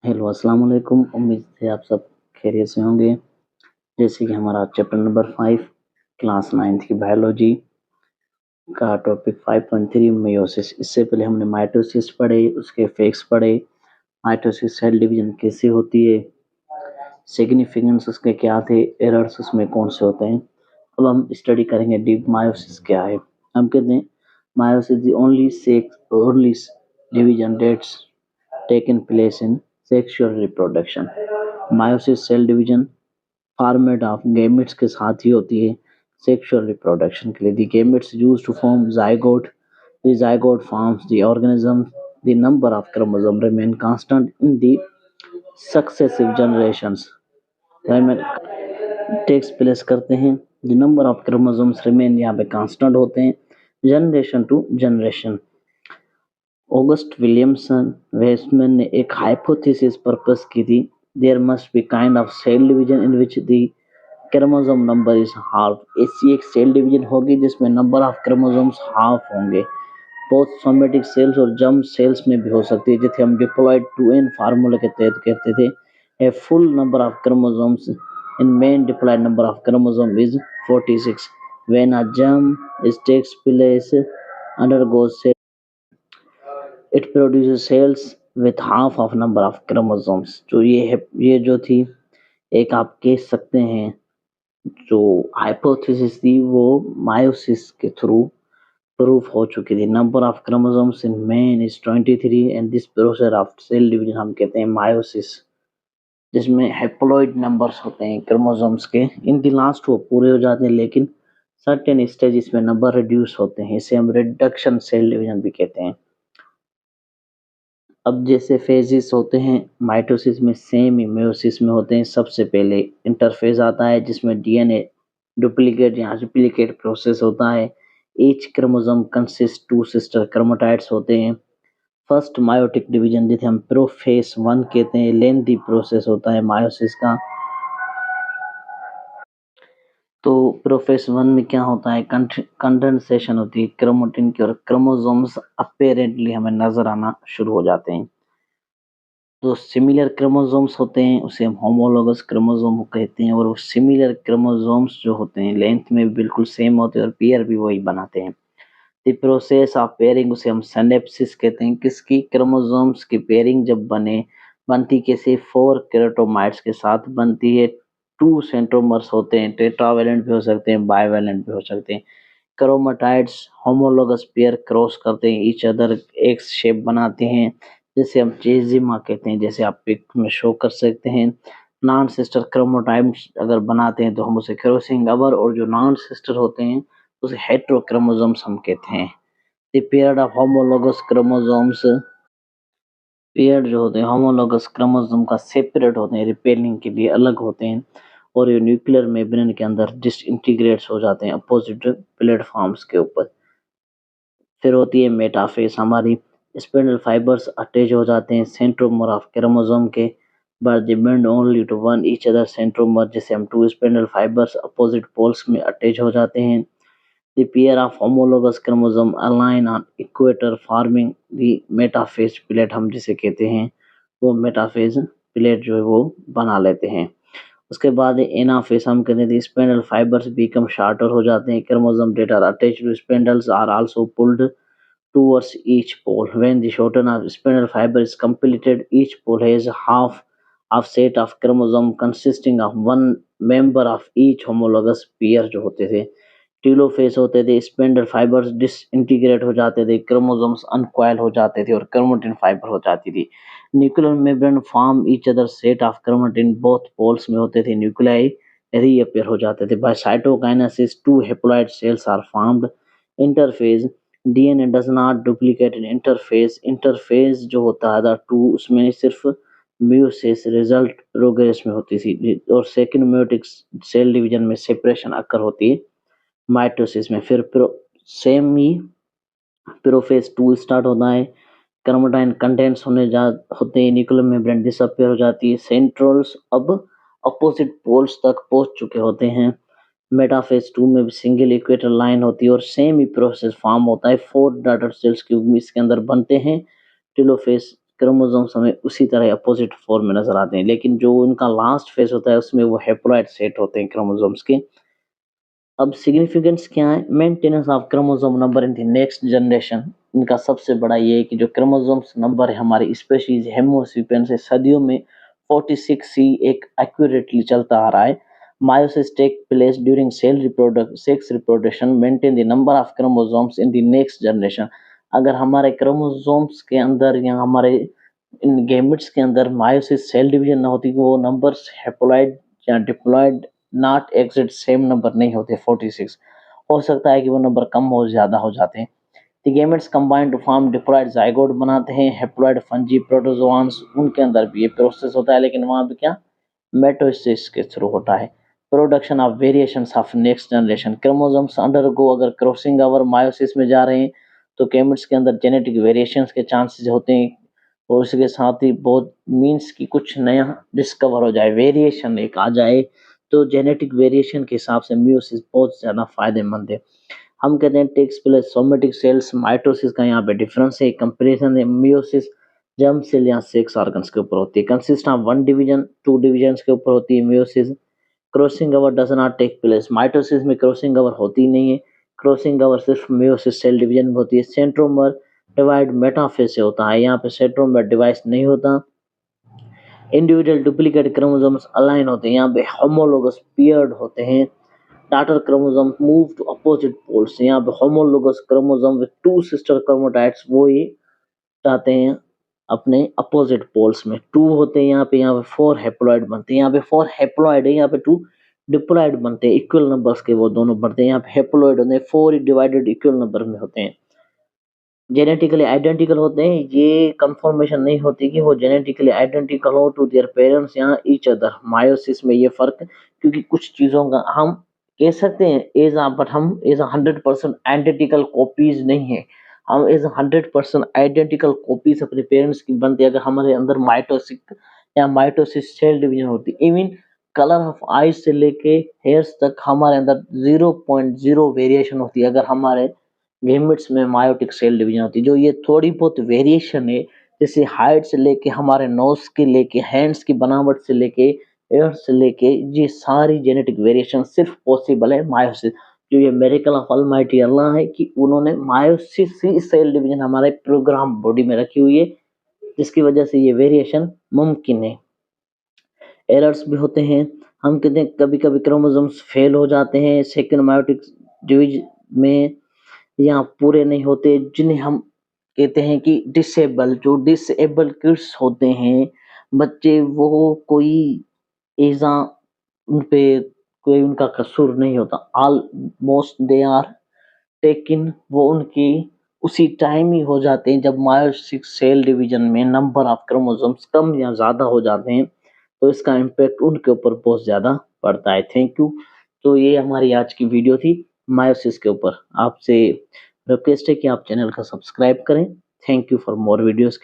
Hello अस्सलाम वालेकुम। उम्मीद है आप सब खैरियत से होंगे। जैसे कि हमारा चैप्टर नंबर 5 क्लास 9th की बायोलॉजी का टॉपिक 5.3 मेयोसिस। इससे पहले हमने माइटोसिस पढ़े, उसके इफेक्ट्स पढ़े, माइटोसिस सेल डिवीजन कैसे होती है, सिग्निफिकेंस उसके क्या थे, एरर्स उसमें कौन से होते हैं। अब हम स्टडी करेंगे डीप मायोसिस क्या है। हम कहते हैं meiosis the only sex only division that's taken place in sexual reproduction. Meiosis cell division format of gametes के साथ ही होती है सेक्सुअल रिप्रोडक्शन के लिए। The gametes used to form zygote, the zygote forms the organism, the number of chromosome remain constant in the successive generations. Takes place करते हैं, the number of chromosomes remain यहाँ पे कांस्टेंट होते हैं generation to generation. August Williamson Westman ने एक hypothesis propose की थी, there must be kind of cell division in which the chromosome number is half. ऐसी एक सेल डिवीजन होगी जिसमें नंबर ऑफ क्रोमोसोम्स हाफ होंगे। बोथ सोमेटिक सेल्स और जर्म सेल्स में भी हो सकती है, जिसे हम डिप्लॉयड टू एन फार्मूला के तहत कहते थे। A full number of chromosomes in men diploid number of chromosome is 46। When a germ is takes place undergoes it produces cells with half of number of chromosomes। जो ये है, ये जो थी एक आप कह सकते हैं जो हाइपोथेसिस थी वो मायोसिस के थ्रू प्रूफ हो चुकी थी। Number of chromosomes in man is 23 and this process of cell division हम कहते हैं मायोसिस, जिसमें हैप्लॉइड नंबर्स होते हैं क्रोमोसोम्स के। इन द लास्ट वो पूरे हो जाते हैं, लेकिन सर्टेन स्टेजेस में नंबर रिड्यूस होते हैं, इसे हम रिडक्शन सेल डिवीजन भी कहते हैं। अब जैसे फेजेस होते हैं माइटोसिस में, सेम ही मेयोसिस में होते हैं। सबसे पहले इंटरफेज आता है जिसमें डीएनए डुप्लीकेट या रिप्लिकेट प्रोसेस होता है। Each chromosome consist to sister chromatids होते हैं। फर्स्ट मायोटिक डिवीजन जिसे हम प्रोफेज 1 कहते हैं, लेंथी प्रोसेस होता है मायोसिस का। तो प्रोफेज 1 में क्या होता है, कंडेंसेशन होती है क्रोमेटिन की और क्रोमोसोम्स अपेरेंटली हमें नजर आना शुरू हो जाते हैं। जो सिमिलर क्रोमोसोम्स होते हैं उसे हम होमोलोगस क्रोमोसोम कहते हैं, और वो सिमिलर क्रोमोसोम्स जो होते हैं लेंथ में भी बिल्कुल सेम होते हैं और पेयर भी वही बनाते हैं। द प्रोसेस ऑफ पेयरिंग उसे हम सिनेप्सिस कहते हैं। किसकी, क्रोमोसोम्स की पेयरिंग जब बनती कैसे, 4 केराटोमाइट्स के साथ बनती है। 2 सेंट्रोमर्स होते हैं, टेट्रावैलेंट भी हो सकते हैं, बाइवैलेंट भी हो सकते हैं। क्रोमेटाइड्स होमोलोगस पेयर क्रॉस करते हैं, ईच अदर एक शेप बनाते हैं, जैसे हम चेजिमा कहते हैं, जैसे आप पिक में शो कर सकते हैं। नॉन सिस्टर क्रोमोटाइड्स अगर बनाते हैं तो हम उसे क्रॉसिंग ओवर, और जो नॉन सिस्टर होते हैं उसे हेटेरोक्रोमोसोम्स हम कहते हैं। The pair of homologous chromosomes, pair जो होते हैं होमोलोगस क्रोमोसोम का सेपरेट होते हैं, रिपेयरिंग के लिए अलग होते हैं, और ये न्यूक्लियर मेम्ब्रेन के अंदर डिसइंटीग्रेट्स हो जाते हैं अपोजिट प्लेटफॉर्म्स के ऊपर। फिर होती है मेटाफेज, हमारी स्पिंडल फाइबर्स अटैच हो जाते हैं सेंट्रोमर ऑफ क्रोमोसोम के, but they bend only to one each other centromere, जैसे हम 2 स्पिंडल फाइबर्स अपोजिट पोल्स में अटैच हो जाते हैं। The pair of homologous chromosome align on equator forming the metaphase plate, हम जिसे कहते हैं वो मेटाफेज प्लेट जो है वो बना लेते हैं। उसके बाद एनाफेज, हम कहते हैं स्पिंडल फाइबर्स बिकम शॉर्टर हो जाते हैं, chromosome data attached to spindles are also pulled towards each pole. When the shorten of spindle fiber is completed, each pole has half of set of chromosome consisting of one member of each homologous pair जो होते थे। Telophase होते थे, spindle fibres disintegrate हो जाते थे, chromosomes अनकॉइल हो जाते थे और क्रोमेटिन फाइबर हो जाती थी। Nuclear membrane form each other set of chromatin both poles में होते थे, न्यूक्लियाई रीअपियर हो जाते थे। By cytokinesis 2 haploid cells are formed. Interphase, DNA does not duplicate in interphase. Interphase जो होता है 2 उसमें सिर्फ म्यूसिस रिजल्ट प्रोग्रेस में होती थी, और सेकंड म्यूटिक सेल डिवीजन में सेपरेशन अकर होती है माइटोसिस में। फिर सेम ही प्रोफेज 2 स्टार्ट होता है, क्रोमेटाइन कंटेंट्स होते हैं, न्यूक्लियर मेम्ब्रेन डिसअपियर हो जाती है, सेंट्रोल्स अब अपोजिट पोल्स तक पहुंच चुके होते हैं। मेटाफेज 2 में भी सिंगल इक्वेटर लाइन होती है और सेम ही प्रोसेस फॉर्म होता है, 4 डॉटर सेल्स क्यूब इसके अंदर बनते हैं। टेलोफेज क्रोमोसोम्स हमें उसी तरह अपोजिट फॉर्म में नजर आते हैं, लेकिन जो उनका लास्ट फेज होता है उसमें वो हैप्लॉइड सेट होते हैं क्रोमोसोम्स के। अब सिग्निफिकेंस क्या है? Maintenance of chromosome number in the next generation. इनका सबसे बड़ा ये है कि जो क्रोमोसोम्स नंबर है हमारी स्पेशीज होमो सेपियंस से सदियों में 46C एक एक्यूरेटली चलता आ रहा है। Meiosis take place during sex reproduction maintain the number of chromosomes in the next generation. अगर हमारे क्रोमोसोम्स के अंदर या हमारे इन गैमेट्स के अंदर मायोसिस सेल डिवीजन ना होती, वो नंबर्स हैप्लॉइड या diploid not exit same number नहीं होते 46। हो सकता है कि वो नंबर कम हो ज्यादा हो जाते हैं। The gametes combine to form diploid zygote बनाते हैं। हैप्लॉइड फंजी प्रोटोजोआन्स उनके अंदर भी ये प्रोसेस होता है, लेकिन वहां पे क्या मेटोसिस के थ्रू होता है। Production of variations of next generation. Chromosomes undergo अगर क्रॉसिंग ओवर मायोसिस में जा रहे हैं तो गैमेट्स के अंदर जेनेटिक वेरिएशंस के चांसेस होते हैं, और उसके साथ ही बहुत मीन्स की कुछ नया डिस्कवर हो जाए, वेरिएशन एक आ जाए, तो जेनेटिक वेरिएशन के हिसाब से मियोसिस बहुत ज़्यादा फायदेमंद है। हम कहते हैं takes place somatic cells, mitosis का यहाँ पे डिफरेंस है, कंपेरिजन है। मियोसिस जर्म सेल या सेक्स ऑर्गन्स के ऊपर होती है, कंसिस्ट ऑफ 1 डिवीजन 2 डिवीजन्स के ऊपर होती है। Meiosis crossing over does not take place. Mitosis में क्रॉसिंग ओवर होती नहीं है, क्रॉसिंग ओवर सिर्फ मियोसिस सेल डिवीजन में होती है। सेंट्रोमर डिवाइड मेटाफेज से होता है, यहाँ पे सेंट्रोमर डिवाइस नहीं होता। इंडिविजुअल डुप्लीकेट क्रोमोसोम्स अलाइन होते हैं, यहाँ पे होमोलोगस पेयर्ड होते हैं। Daughter chromosome move to opposite poles, यहाँ पे homologous chromosome with 2 sister chromatids वो ही चाहते हैं अपने अपोजिट पोल्स में। 2 होते हैं यहाँ पे 4 हैप्लॉइड बनते हैं, यहाँ पे 4 हैप्लॉइड है, यहाँ पे 2 डिप्लॉइड बनते हैं। इक्वल नंबर्स के वो दोनों बनते हैं, यहाँ पे हैप्लॉइड होते हैं, 4 डिवाइडेड इक्वल नंबर में होते हैं। जेनेटिकली आइडेंटिकल होते हैं, ये कंफर्मेशन नहीं होती कि वो जेनेटिकली आइडेंटिकल हो टू देयर पेरेंट्स या ईच अदर। मायोसिस में ये फर्क, क्योंकि कुछ चीजों का हम कह सकते हैं एज आ, बट हम एज 100% आइडेंटिकल कॉपीज नहीं है। हम एज 100% आइडेंटिकल कॉपीज अपने पेरेंट्स की बनती है अगर हमारे अंदर माइटोसिस या माइटोसिस सेल डिवीजन होती है। इवन कलर ऑफ आईज से लेके हेयर्स तक हमारे अंदर 0.0 वेरिएशन होती है अगर हमारे गैमेट्स में मेयोटिक सेल डिवीजन होती है। जो ये थोड़ी बहुत वेरिएशन है, जैसे हाइट से लेके हमारे नोज के लेके हैंड्स की बनावट से लेके एयर से लेके, ये सारी जेनेटिक वेरिएशन सिर्फ पॉसिबल है मायोसिस। जो ये मेरेकल ऑफ ऑलमाइटी अल्लाह है कि उन्होंने मायोसिस सेल डिवीजन हमारे प्रोग्राम बॉडी में रखी हुई है, जिसकी वजह से ये वेरिएशन मुमकिन है। एरर्स भी होते हैं, हम कहते हैं कभी कभी क्रोमोसोम्स फेल हो जाते हैं सेकंड मायोटिक डिवीजन में, या पूरे नहीं होते, जिन्हें हम कहते हैं कि डिसेबल। जो डिसेबल किड्स होते हैं बच्चे, वो कोई ऐसा उन पे कोई उनका कसूर नहीं होता, ऑलमोस्ट दे आर टेकिन, वो उनकी उसी टाइम ही हो जाते हैं जब मायोसिस सेल डिवीजन में नंबर ऑफ क्रोमोसोम्स कम या ज्यादा हो जाते हैं, तो इसका इम्पैक्ट उनके ऊपर बहुत ज्यादा पड़ता है। Thank you. तो ये हमारी आज की वीडियो थी मायोसिस के ऊपर। आपसे रिक्वेस्ट है कि आप चैनल का सब्सक्राइब करें। Thank you for more videos.